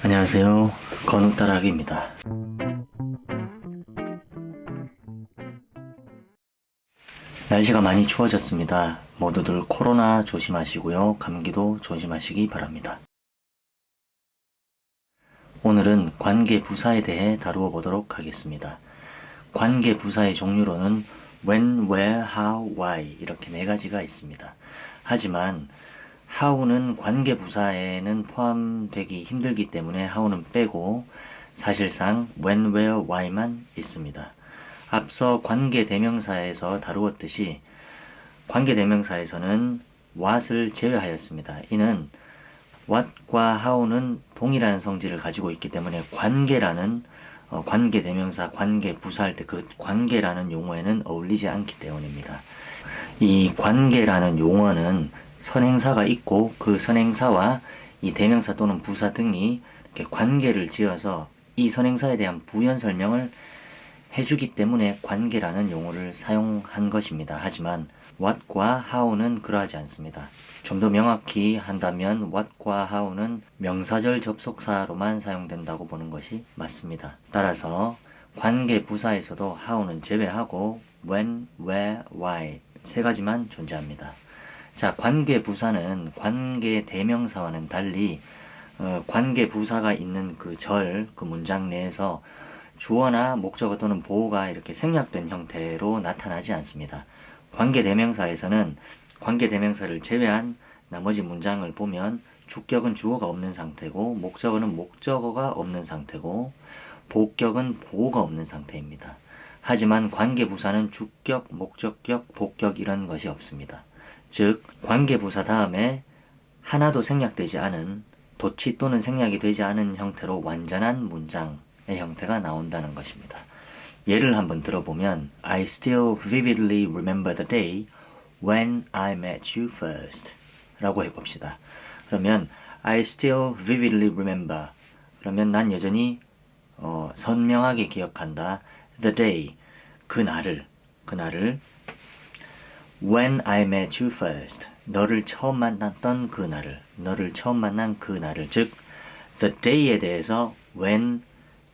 안녕하세요. 건우따라기입니다. 날씨가 많이 추워졌습니다. 모두들 코로나 조심하시고요. 감기도 조심하시기 바랍니다. 오늘은 관계부사에 대해 다루어 보도록 하겠습니다. 관계부사의 종류로는 when, where, how, why 이렇게 네 가지가 있습니다. 하지만 how는 관계부사에는 포함되기 힘들기 때문에 how는 빼고 사실상 when, where, why만 있습니다. 앞서 관계대명사에서 다루었듯이 관계대명사에서는 what을 제외하였습니다. 이는 what과 how는 동일한 성질을 가지고 있기 때문에 관계라는 관계대명사, 관계부사할 때 그 관계라는 용어에는 어울리지 않기 때문입니다. 이 관계라는 용어는 선행사가 있고 그 선행사와 이 대명사 또는 부사 등이 이렇게 관계를 지어서 이 선행사에 대한 부연 설명을 해주기 때문에 관계라는 용어를 사용한 것입니다. 하지만 what과 how는 그러하지 않습니다. 좀 더 명확히 한다면 what과 how는 명사절 접속사로만 사용된다고 보는 것이 맞습니다. 따라서 관계 부사에서도 how는 제외하고 when, where, why 세 가지만 존재합니다. 자, 관계 부사는 관계 대명사와는 달리 관계 부사가 있는 그 문장 내에서 주어나 목적어 또는 보어가 이렇게 생략된 형태로 나타나지 않습니다. 관계대명사에서는 관계대명사를 제외한 나머지 문장을 보면 주격은 주어가 없는 상태고 목적어는 목적어가 없는 상태고 복격은 보어가 없는 상태입니다. 하지만 관계부사는 주격, 목적격, 복격 이런 것이 없습니다. 즉 관계부사 다음에 하나도 생략되지 않은 도치 또는 생략이 되지 않은 형태로 완전한 문장 형태가 나온다는 것입니다. 예를 한번 들어보면 I still vividly remember the day when I met you first 라고 해봅시다. 그러면 I still vividly remember 그러면 난 여전히 선명하게 기억한다. The day 그날을 when I met you first 너를 처음 만난 그날을 즉 the day에 대해서 when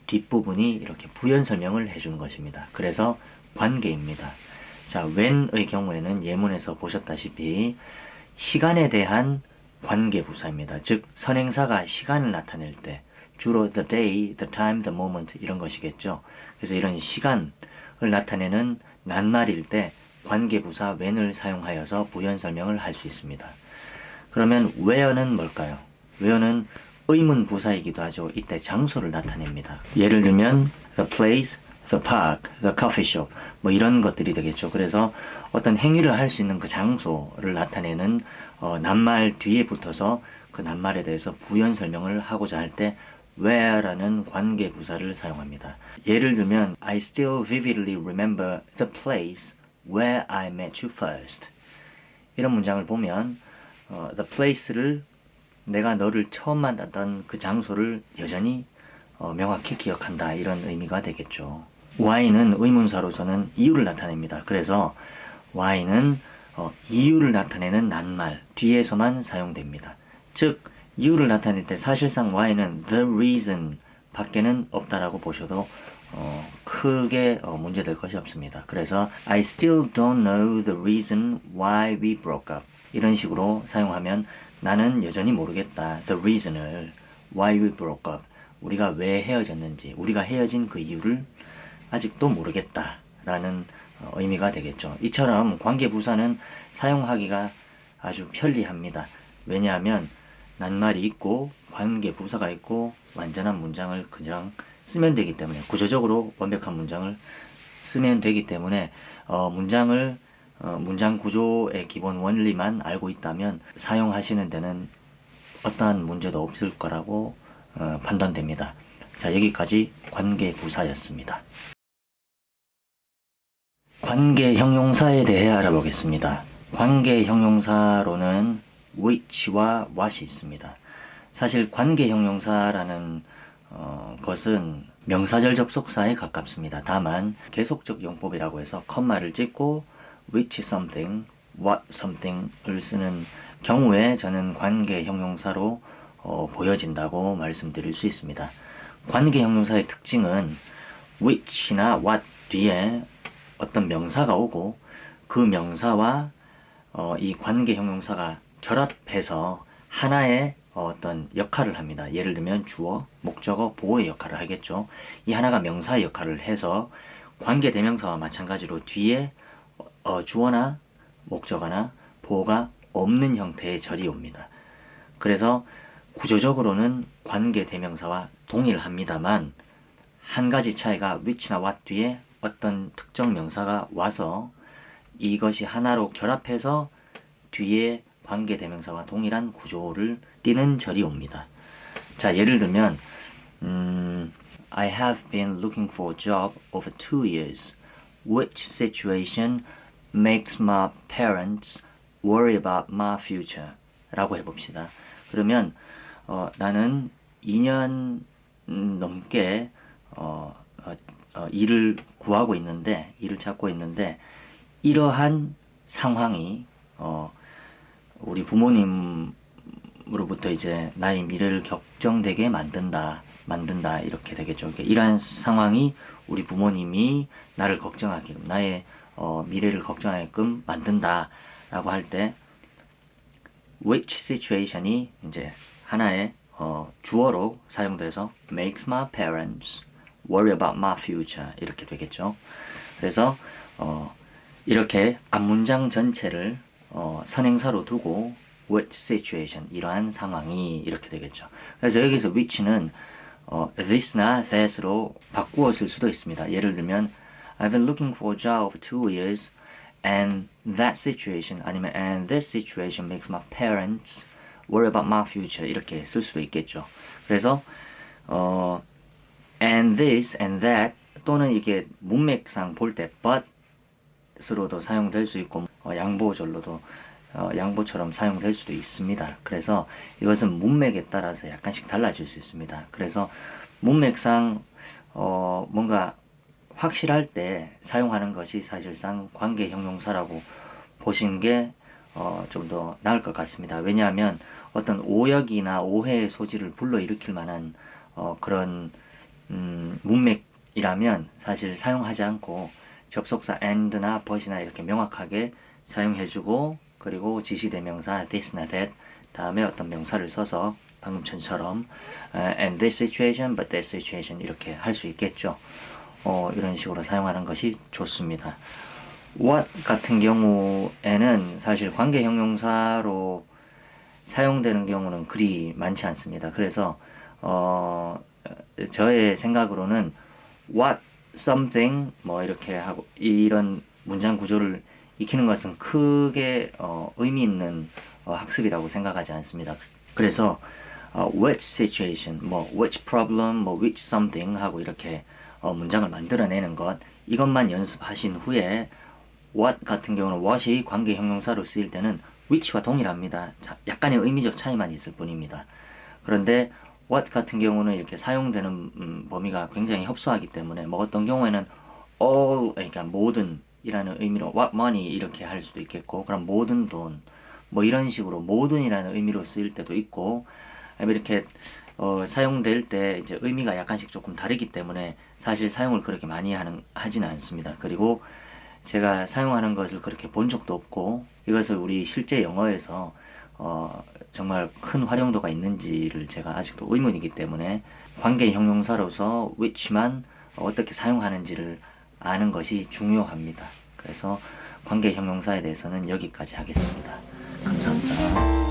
뒷부분이 이렇게 부연 설명을 해주는 것입니다. 그래서 관계입니다. 자, when의 경우에는 예문에서 보셨다시피 시간에 대한 관계부사입니다. 즉 선행사가 시간을 나타낼 때 주로 the day, the time, the moment 이런 것이겠죠. 그래서 이런 시간을 나타내는 낱말일 때 관계부사 when을 사용하여서 부연 설명을 할 수 있습니다. 그러면 where는 뭘까요? where는 의문 부사이기도 하죠. 이때 장소를 나타냅니다. 예를 들면 the place, the park, the coffee shop 뭐 이런 것들이 되겠죠. 그래서 어떤 행위를 할 수 있는 그 장소를 나타내는 낱말 뒤에 붙어서 그 낱말에 대해서 부연 설명을 하고자 할 때 where라는 관계 부사를 사용합니다. 예를 들면 I still vividly remember the place where I met you first. 이런 문장을 보면 the place를 내가 너를 처음 만났던 그 장소를 여전히 명확히 기억한다 이런 의미가 되겠죠. why는 의문사로서는 이유를 나타냅니다. 그래서 why는 이유를 나타내는 낱말 뒤에서만 사용됩니다. 즉 이유를 나타낼 때 사실상 why는 the reason 밖에는 없다라고 보셔도 크게 문제될 것이 없습니다. 그래서 I still don't know the reason why we broke up 이런 식으로 사용하면 나는 여전히 모르겠다. The reason을 why we broke up 우리가 왜 헤어졌는지 우리가 헤어진 그 이유를 아직도 모르겠다 라는 의미가 되겠죠. 이처럼 관계부사는 사용하기가 아주 편리합니다. 왜냐하면 낱말이 있고 관계부사가 있고 완전한 문장을 그냥 쓰면 되기 때문에 구조적으로 완벽한 문장을 쓰면 되기 때문에 문장 구조의 기본 원리만 알고 있다면 사용하시는 데는 어떠한 문제도 없을 거라고 판단됩니다. 자, 여기까지 관계부사였습니다. 관계 형용사에 대해 알아보겠습니다. 관계 형용사로는 which와 what이 있습니다. 사실 관계 형용사라는 것은 명사절 접속사에 가깝습니다. 다만 계속적 용법이라고 해서 컴마를 찍고 which something, what something을 쓰는 경우에 저는 관계 형용사로 보여진다고 말씀드릴 수 있습니다. 관계 형용사의 특징은 which나 what 뒤에 어떤 명사가 오고 그 명사와 이 관계 형용사가 결합해서 하나의 어떤 역할을 합니다. 예를 들면 주어, 목적어, 보어의 역할을 하겠죠. 이 하나가 명사의 역할을 해서 관계 대명사와 마찬가지로 뒤에 주어나 목적어나 보어가 없는 형태의 절이 옵니다. 그래서 구조적으로는 관계 대명사와 동일합니다만 한 가지 차이가 which나 what 뒤에 어떤 특정 명사가 와서 이것이 하나로 결합해서 뒤에 관계 대명사와 동일한 구조를 띠는 절이 옵니다. 자, 예를 들면 I have been looking for a job over 2 years. Which situation makes my parents worry about my future? 라고 해봅시다. 그러면 나는 2년 넘게 일을 구하고 있는데, 일을 찾고 있는데 이러한 상황이 우리 부모님으로부터 이제 나의 미래를 걱정되게 만든다 이렇게 되겠죠. 그러니까 이러한 상황이 우리 부모님이 나를 걱정하게끔, 나의 미래를 걱정하게끔 만든다라고 할 때 which situation이 이제 하나의 주어로 사용돼서 makes my parents worry about my future 이렇게 되겠죠. 그래서 이렇게 앞문장 전체를 선행사로 두고 which situation 이러한 상황이 이렇게 되겠죠. 그래서 여기서 which는 this나 that으로 바꾸어 쓸 수도 있습니다. 예를 들면 I've been looking for a job for 2 years and that situation 아니면 and this situation makes my parents worry about my future 이렇게 쓸 수도 있겠죠. 그래서 and this and that 또는 이게 문맥상 볼 때 but으로도 사용될 수 있고 양보절로도 양보처럼 사용될 수도 있습니다. 그래서 이것은 문맥에 따라서 약간씩 달라질 수 있습니다. 그래서 문맥상 뭔가 확실할 때 사용하는 것이 사실상 관계 형용사라고 보시는 게 좀 더 나을 것 같습니다. 왜냐하면 어떤 오역이나 오해의 소지를 불러일으킬 만한 그런 문맥이라면 사실 사용하지 않고 접속사 and나 but이나 이렇게 명확하게 사용해주고 그리고 지시대명사 this나 that 다음에 어떤 명사를 써서 방금처럼 and this situation, but this situation 이렇게 할 수 있겠죠. 이런 식으로 사용하는 것이 좋습니다. what 같은 경우에는 사실 관계 형용사로 사용되는 경우는 그리 많지 않습니다. 그래서 저의 생각으로는 what something 뭐 이렇게 하고 이런 문장 구조를 익히는 것은 크게 의미 있는 학습이라고 생각하지 않습니다. 그래서 which situation, 뭐 which problem, 뭐 which something 하고 이렇게 문장을 만들어내는 것 이것만 연습하신 후에 what 같은 경우는 what이 관계 형용사로 쓰일 때는 which와 동일합니다. 약간의 의미적 차이만 있을 뿐입니다. 그런데 what 같은 경우는 이렇게 사용되는 범위가 굉장히 협소하기 때문에 뭐 어떤 경우에는 all 그러니까 모든 이라는 의미로 what money 이렇게 할 수도 있겠고 그럼 모든 돈 뭐 이런 식으로 모든이라는 의미로 쓰일 때도 있고 이렇게 사용될 때 이제 의미가 약간씩 조금 다르기 때문에 사실 사용을 그렇게 많이 하지는 않습니다. 그리고 제가 사용하는 것을 그렇게 본 적도 없고 이것을 우리 실제 영어에서 정말 큰 활용도가 있는지를 제가 아직도 의문이기 때문에 관계 형용사로서 which만 어떻게 사용하는지를 아는 것이 중요합니다. 그래서 관계 형용사에 대해서는 여기까지 하겠습니다. 감사합니다.